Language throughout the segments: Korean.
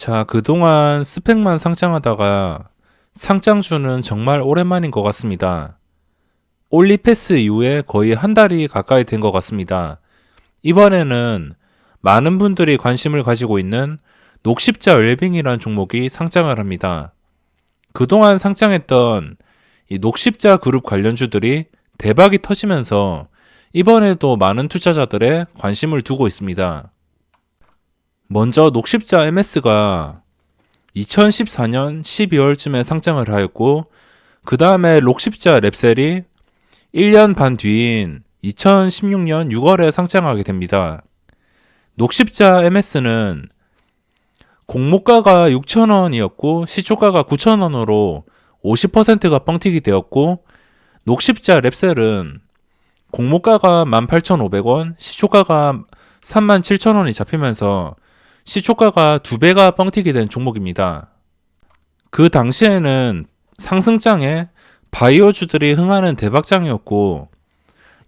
자, 그동안 스펙만 상장하다가 상장주는 정말 오랜만인 것 같습니다. 올리패스 이후에 거의 한 달이 가까이 된 것 같습니다. 이번에는 많은 분들이 관심을 가지고 있는 녹십자 웰빙이라는 종목이 상장을 합니다. 그동안 상장했던 이 녹십자 그룹 관련주들이 대박이 터지면서 이번에도 많은 투자자들의 관심을 두고 있습니다. 먼저 녹십자 MS가 2014년 12월쯤에 상장을 하였고, 그 다음에 록십자 랩셀이 1년 반 뒤인 2016년 6월에 상장하게 됩니다. 녹십자 MS는 공모가가 6,000원이었고 시초가가 9,000원으로 50%가 뻥튀기 되었고, 녹십자 랩셀은 공모가가 18,500원, 시초가가 37,000원이 잡히면서 시초가가 2배가 뻥튀기 된 종목입니다. 그 당시에는 상승장에 바이오주들이 흥하는 대박장이었고,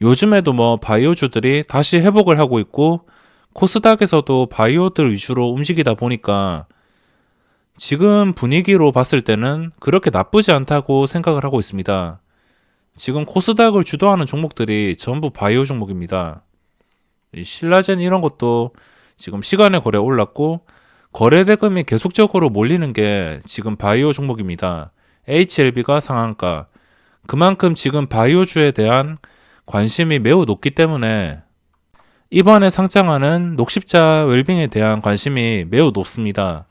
요즘에도 바이오주들이 다시 회복을 하고 있고, 코스닥에서도 바이오들 위주로 움직이다 보니까 지금 분위기로 봤을 때는 그렇게 나쁘지 않다고 생각을 하고 있습니다. 지금 코스닥을 주도하는 종목들이 전부 바이오 종목입니다. 신라젠 이런 것도 지금 시간의 거래 올랐고, 거래 대금이 계속적으로 몰리는 게 지금 바이오 종목입니다. HLB가 상한가. 그만큼 지금 바이오주에 대한 관심이 매우 높기 때문에 이번에 상장하는 녹십자 웰빙에 대한 관심이 매우 높습니다.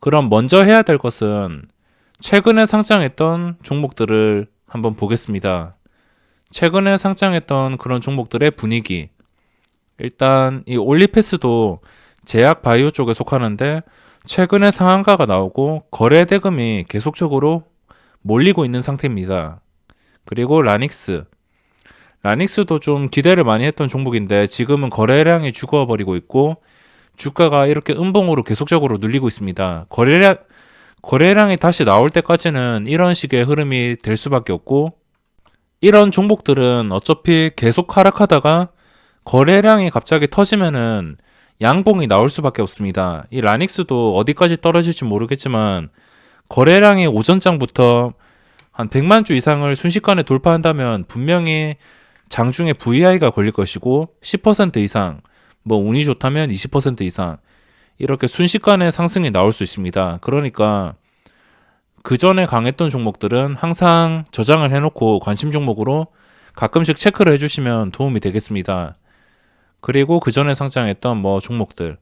그럼 먼저 해야 될 것은 최근에 상장했던 종목들을 한번 보겠습니다. 최근에 상장했던 그런 종목들의 분위기. 일단 이 올리패스도 제약 바이오 쪽에 속하는데 최근에 상한가가 나오고 거래 대금이 계속적으로 몰리고 있는 상태입니다. 그리고 라닉스도 좀 기대를 많이 했던 종목인데 지금은 거래량이 죽어버리고 있고 주가가 이렇게 음봉으로 계속적으로 눌리고 있습니다. 거래량이 다시 나올 때까지는 이런 식의 흐름이 될 수밖에 없고, 이런 종목들은 어차피 계속 하락하다가 거래량이 갑자기 터지면은 양봉이 나올 수밖에 없습니다. 이 라닉스도 어디까지 떨어질지 모르겠지만 거래량이 오전장부터 한 100만 주 이상을 순식간에 돌파한다면 분명히 장중에 VI가 걸릴 것이고, 10% 이상, 운이 좋다면 20% 이상 이렇게 순식간에 상승이 나올 수 있습니다. 그러니까 그 전에 강했던 종목들은 항상 저장을 해놓고 관심 종목으로 가끔씩 체크를 해주시면 도움이 되겠습니다. 그리고 그 전에 상장했던 종목들,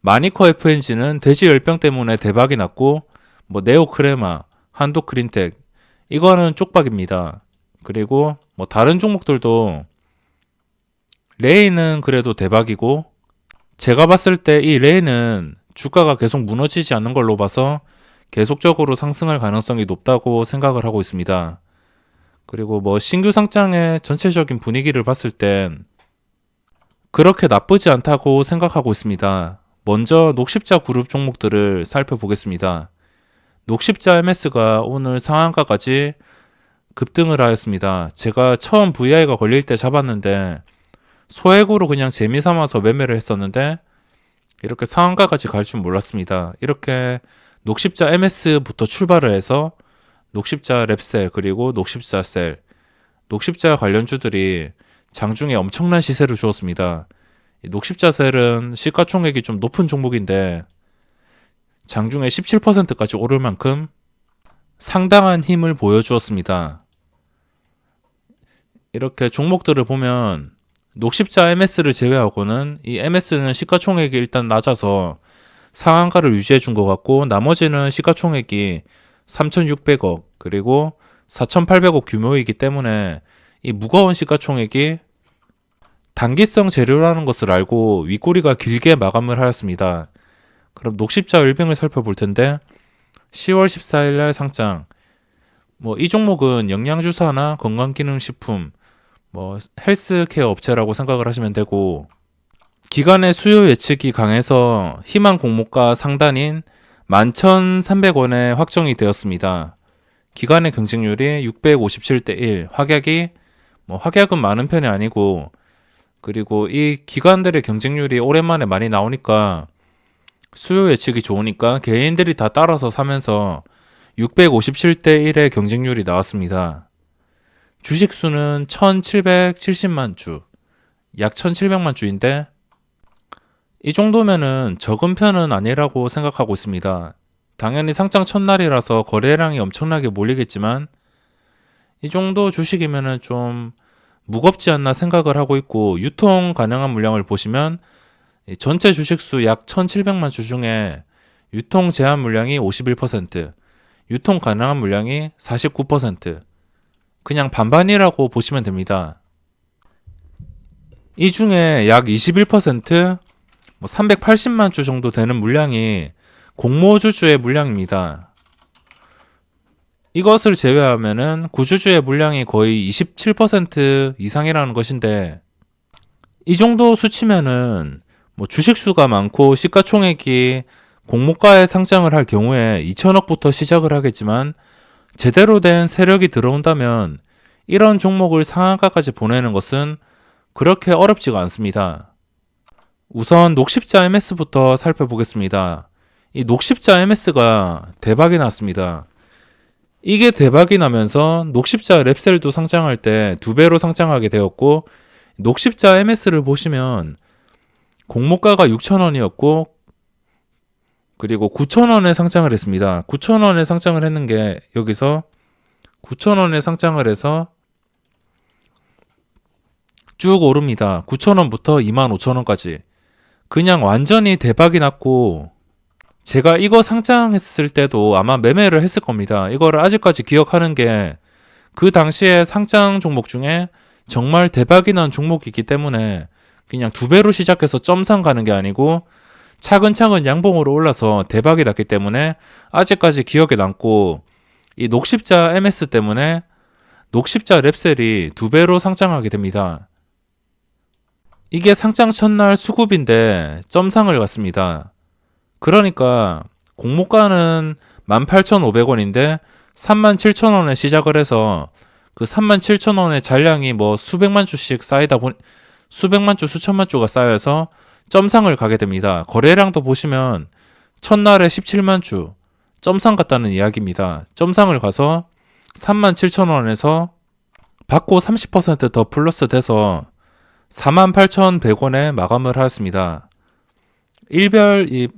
마니커 FNG는 돼지 열병 때문에 대박이 났고, 네오크레마, 한도크린텍, 이거는 쪽박입니다. 그리고 다른 종목들도 레이는 그래도 대박이고, 제가 봤을 때 이 레이는 주가가 계속 무너지지 않는 걸로 봐서 계속적으로 상승할 가능성이 높다고 생각을 하고 있습니다. 그리고 신규 상장의 전체적인 분위기를 봤을 땐 그렇게 나쁘지 않다고 생각하고 있습니다. 먼저 녹십자 그룹 종목들을 살펴보겠습니다. 녹십자 MS가 오늘 상한가까지 급등을 하였습니다. 제가 처음 VI가 걸릴 때 잡았는데 소액으로 그냥 재미삼아서 매매를 했었는데 이렇게 상한가까지 갈 줄 몰랐습니다. 이렇게 녹십자 MS부터 출발을 해서 녹십자 랩셀 그리고 녹십자 셀, 녹십자 관련주들이 장중에 엄청난 시세를 주었습니다. 녹십자 셀은 시가총액이 좀 높은 종목인데 장중에 17%까지 오를 만큼 상당한 힘을 보여주었습니다. 이렇게 종목들을 보면 녹십자 MS를 제외하고는 이 MS는 시가총액이 일단 낮아서 상한가를 유지해 준 것 같고, 나머지는 시가총액이 3,600억 그리고 4,800억 규모이기 때문에 이 무거운 시가총액이 단기성 재료라는 것을 알고 윗꼬리가 길게 마감을 하였습니다. 그럼 녹십자 웰빙을 살펴볼 텐데 10월 14일 날 상장. 이 종목은 영양주사나 건강기능식품, 헬스케어 업체라고 생각을 하시면 되고, 기관의 수요 예측이 강해서 희망 공모가 상단인 11,300원에 확정이 되었습니다. 기관의 경쟁률이 657대 1, 확약은 많은 편이 아니고, 그리고 이 기관들의 경쟁률이 오랜만에 많이 나오니까 수요 예측이 좋으니까 개인들이 다 따라서 사면서 657대 1의 경쟁률이 나왔습니다. 주식수는 1770만 주, 약 1700만 주인데 이 정도면은 적은 편은 아니라고 생각하고 있습니다. 당연히 상장 첫날이라서 거래량이 엄청나게 몰리겠지만 이 정도 주식이면은 좀 무겁지 않나 생각을 하고 있고, 유통 가능한 물량을 보시면 전체 주식수 약 1700만 주 중에 유통 제한 물량이 51%, 유통 가능한 물량이 49%, 그냥 반반이라고 보시면 됩니다. 이 중에 약 21%, 380만 주 정도 되는 물량이 공모주주의 물량입니다. 이것을 제외하면은 구주주의 물량이 거의 27% 이상이라는 것인데, 이 정도 수치면은 주식수가 많고 시가총액이 공모가에 상장을 할 경우에 2천억부터 시작을 하겠지만, 제대로 된 세력이 들어온다면 이런 종목을 상한가까지 보내는 것은 그렇게 어렵지가 않습니다. 우선 녹십자 MS부터 살펴보겠습니다. 이 녹십자 MS가 대박이 났습니다. 이게 대박이 나면서 녹십자 랩셀도 상장할 때 2배로 상장하게 되었고, 녹십자 MS를 보시면 공모가가 6,000원이었고 그리고 9,000원에 상장을 했습니다. 9,000원에 상장을 했는 게 여기서 9,000원에 상장을 해서 쭉 오릅니다. 9,000원부터 25,000원까지. 그냥 완전히 대박이 났고, 제가 이거 상장했을 때도 아마 매매를 했을 겁니다. 이거를 아직까지 기억하는 게 그 당시에 상장 종목 중에 정말 대박이 난 종목이기 때문에 그냥 2배로 시작해서 점상 가는 게 아니고 차근차근 양봉으로 올라서 대박이 났기 때문에 아직까지 기억에 남고, 이 녹십자 MS 때문에 녹십자 랩셀이 2배로 상장하게 됩니다. 이게 상장 첫날 수급인데 점상을 갔습니다. 그러니까 공모가는 18,500원인데 37,000원에 시작을 해서 그 37,000원의 잔량이 수백만 주씩 쌓이다 보니 수백만 주, 수천만 주가 쌓여서 점상을 가게 됩니다. 거래량도 보시면 첫날에 17만 주 점상 갔다는 이야기입니다. 점상을 가서 37,000원에서 받고 30% 더 플러스 돼서 48,100원에 마감을 하였습니다. 일별 이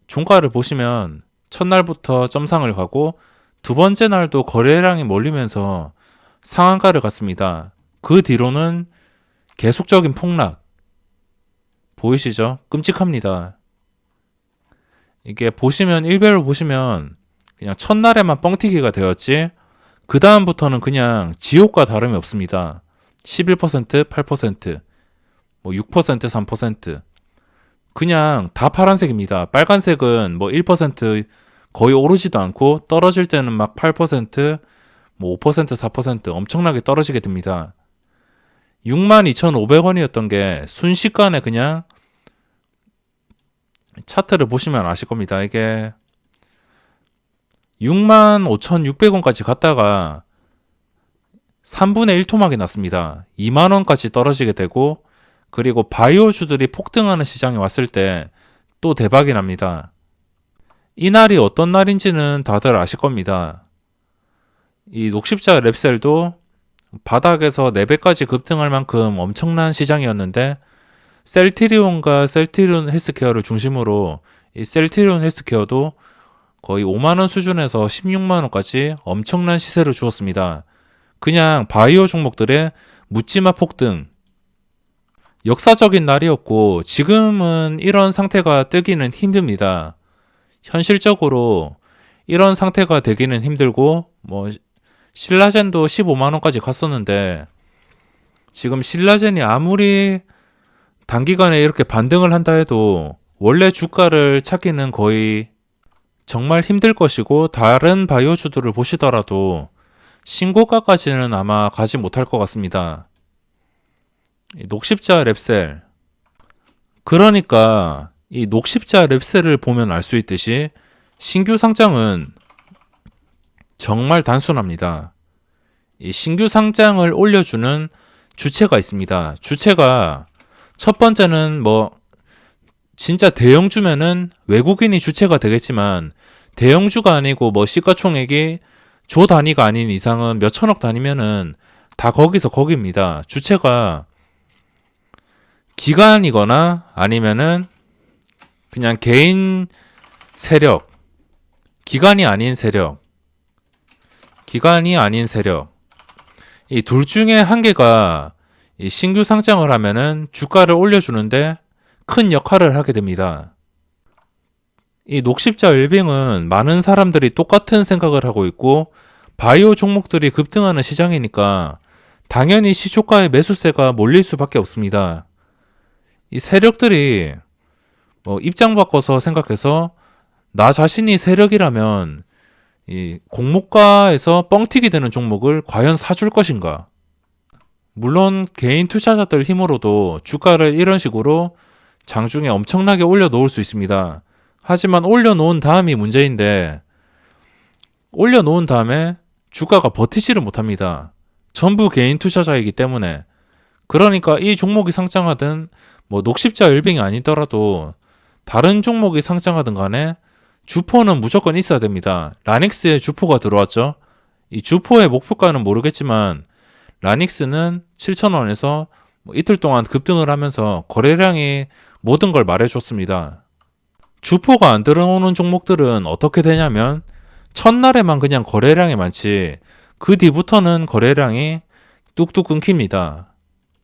종가를 보시면 첫날부터 점상을 가고 두 번째 날도 거래량이 몰리면서 상한가를 갔습니다. 그 뒤로는 계속적인 폭락. 보이시죠? 끔찍합니다. 이게 보시면 일별로 보시면 그냥 첫날에만 뻥튀기가 되었지, 그 다음부터는 그냥 지옥과 다름이 없습니다. 11%, 8%, 6%, 3%. 그냥 다 파란색입니다. 빨간색은 1% 거의 오르지도 않고, 떨어질 때는 막 8%, 5%, 4% 엄청나게 떨어지게 됩니다. 62,500원이었던 게 순식간에 그냥, 차트를 보시면 아실 겁니다. 이게 65,600원까지 갔다가 3분의 1 토막이 났습니다. 2만원까지 떨어지게 되고, 그리고 바이오주들이 폭등하는 시장에 왔을 때 또 대박이 납니다. 이 날이 어떤 날인지는 다들 아실 겁니다. 이 녹십자 랩셀도 바닥에서 4배까지 급등할 만큼 엄청난 시장이었는데, 셀트리온과 셀트리온 헬스케어를 중심으로 이 셀트리온 헬스케어도 거의 5만원 수준에서 16만원까지 엄청난 시세를 주었습니다. 그냥 바이오 종목들의 묻지마 폭등, 역사적인 날이었고, 지금은 이런 상태가 뜨기는 힘듭니다. 현실적으로 이런 상태가 되기는 힘들고, 신라젠도 15만원까지 갔었는데, 지금 신라젠이 아무리 단기간에 이렇게 반등을 한다 해도 원래 주가를 찾기는 거의 정말 힘들 것이고, 다른 바이오주들을 보시더라도 신고가까지는 아마 가지 못할 것 같습니다. 녹십자 랩셀. 그러니까 이 녹십자 랩셀을 보면 알 수 있듯이 신규 상장은 정말 단순합니다. 이 신규 상장을 올려주는 주체가 있습니다. 주체가 첫 번째는 진짜 대형주면은 외국인이 주체가 되겠지만 대형주가 아니고 뭐 시가총액이 조 단위가 아닌 이상은 몇 천억 단위면은 다 거기서 거기입니다. 주체가 기관이거나 아니면은 그냥 개인 세력, 기관이 아닌 세력, 기관이 아닌 세력. 이 둘 중에 한 개가 이 신규 상장을 하면은 주가를 올려주는데 큰 역할을 하게 됩니다. 이 녹십자 웰빙은 많은 사람들이 똑같은 생각을 하고 있고 바이오 종목들이 급등하는 시장이니까 당연히 시초가의 매수세가 몰릴 수밖에 없습니다. 이 세력들이 입장 바꿔서 생각해서 나 자신이 세력이라면 이 공모가에서 뻥튀기 되는 종목을 과연 사줄 것인가? 물론 개인 투자자들 힘으로도 주가를 이런 식으로 장중에 엄청나게 올려놓을 수 있습니다. 하지만 올려놓은 다음이 문제인데 올려놓은 다음에 주가가 버티지를 못합니다. 전부 개인 투자자이기 때문에. 그러니까 이 종목이 상장하든 녹십자 웰빙이 아니더라도 다른 종목이 상장하든 간에 주포는 무조건 있어야 됩니다. 라닉스에 주포가 들어왔죠. 이 주포의 목표가는 모르겠지만 라닉스는 7,000원에서 이틀 동안 급등을 하면서 거래량이 모든 걸 말해줬습니다. 주포가 안 들어오는 종목들은 어떻게 되냐면 첫날에만 그냥 거래량이 많지 그 뒤부터는 거래량이 뚝뚝 끊깁니다.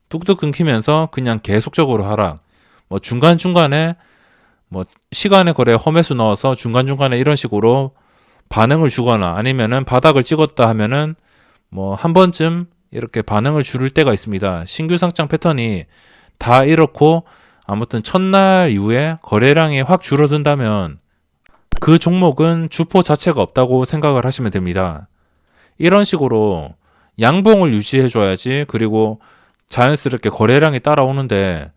뚝뚝 끊기면서 그냥 계속적으로 하락. 중간중간에 시간의 거래에 험해수 넣어서 중간중간에 이런 식으로 반응을 주거나 아니면은 바닥을 찍었다 하면은 한 번쯤 이렇게 반응을 줄 때가 있습니다. 신규 상장 패턴이 다 이렇고 아무튼 첫날 이후에 거래량이 확 줄어든다면 그 종목은 주포 자체가 없다고 생각을 하시면 됩니다. 이런 식으로 양봉을 유지해줘야지 그리고 자연스럽게 거래량이 따라오는데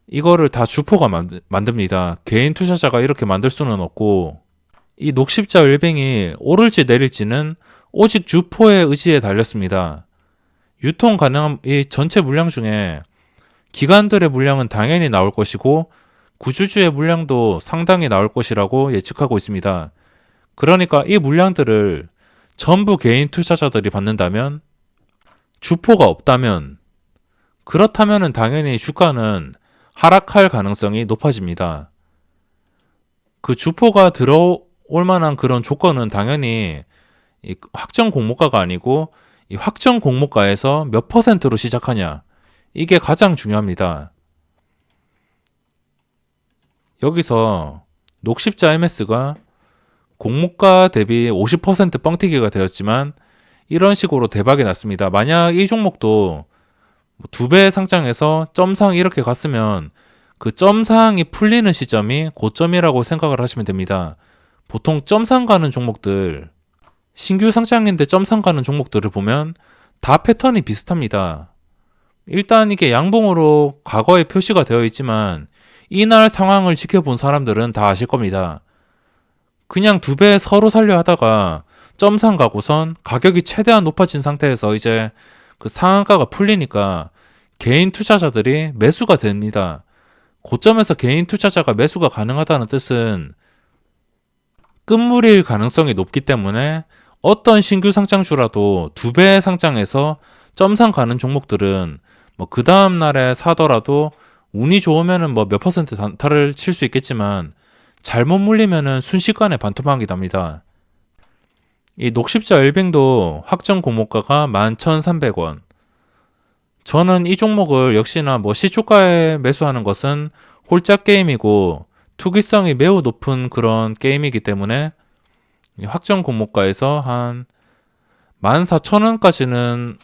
이거를 다 주포가 만듭니다. 개인 투자자가 이렇게 만들 수는 없고 이 녹십자 웰빙이 오를지 내릴지는 오직 주포의 의지에 달렸습니다. 유통 가능한 이 전체 물량 중에 기관들의 물량은 당연히 나올 것이고 구주주의 물량도 상당히 나올 것이라고 예측하고 있습니다. 그러니까 이 물량들을 전부 개인 투자자들이 받는다면 주포가 없다면 그렇다면 당연히 주가는 하락할 가능성이 높아집니다. 그 주포가 들어올 만한 그런 조건은 당연히 이 확정 공모가가 아니고 이 확정 공모가에서 몇 %로 시작하냐 이게 가장 중요합니다. 여기서 녹십자 MS가 공모가 대비 50% 뻥튀기가 되었지만 이런 식으로 대박이 났습니다. 만약 이 종목도 2배 상장해서 점상 이렇게 갔으면 그 점상이 풀리는 시점이 고점이라고 생각을 하시면 됩니다. 보통 점상 가는 종목들, 신규 상장인데 점상 가는 종목들을 보면 다 패턴이 비슷합니다. 일단 이게 양봉으로 과거에 표시가 되어 있지만 이날 상황을 지켜본 사람들은 다 아실 겁니다. 그냥 2배 서로 살려 하다가 점상 가고선 가격이 최대한 높아진 상태에서 이제 그 상한가가 풀리니까 개인 투자자들이 매수가 됩니다. 고점에서 개인 투자자가 매수가 가능하다는 뜻은 끝물일 가능성이 높기 때문에 어떤 신규 상장주라도 2배 상장해서 점상 가는 종목들은 그 다음 날에 사더라도 운이 좋으면은 몇 % 단타를 칠 수 있겠지만 잘못 물리면은 순식간에 반토막이 납니다. 이 녹십자 웰빙도 확정 공모가가 11,300원. 저는 이 종목을 역시나 시초가에 매수하는 것은 홀짝 게임이고 투기성이 매우 높은 그런 게임이기 때문에 확정 공모가에서 한 14,000원까지는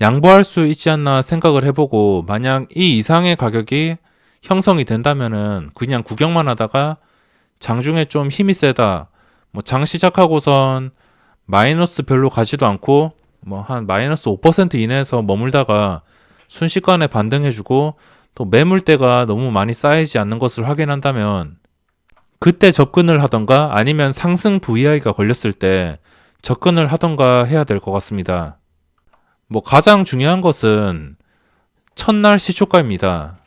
양보할 수 있지 않나 생각을 해보고 만약 이 이상의 가격이 형성이 된다면은 그냥 구경만 하다가 장중에 좀 힘이 세다 장 시작하고선 마이너스 별로 가지도 않고 한 마이너스 5% 이내에서 머물다가 순식간에 반등해주고 또 매물대가 너무 많이 쌓이지 않는 것을 확인한다면 그때 접근을 하던가 아니면 상승 VI가 걸렸을 때 접근을 하던가 해야 될 것 같습니다. 가장 중요한 것은 첫날 시초가입니다.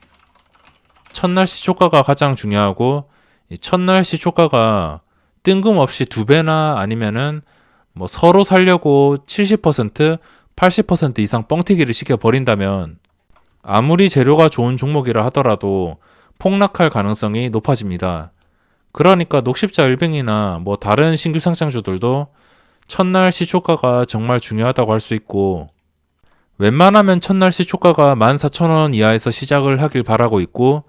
첫날 시초가가 가장 중요하고 이 첫날 시초가가 뜬금없이 2배나 아니면은 뭐 서로 살려고 70%, 80% 이상 뻥튀기를 시켜버린다면 아무리 재료가 좋은 종목이라 하더라도 폭락할 가능성이 높아집니다. 그러니까 녹십자 일빙이나 뭐 다른 신규 상장주들도 첫날 시초가가 정말 중요하다고 할 수 있고 웬만하면 첫날 시초가가 14,000원 이하에서 시작을 하길 바라고 있고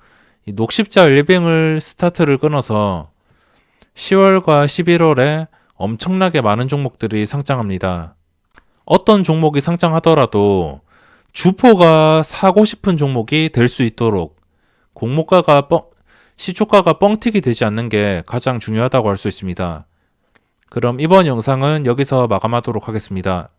이 녹십자 일빙을 스타트를 끊어서 10월과 11월에 엄청나게 많은 종목들이 상장합니다. 어떤 종목이 상장하더라도 주포가 사고 싶은 종목이 될 수 있도록 시초가가 뻥튀기 되지 않는 게 가장 중요하다고 할 수 있습니다. 그럼 이번 영상은 여기서 마감하도록 하겠습니다.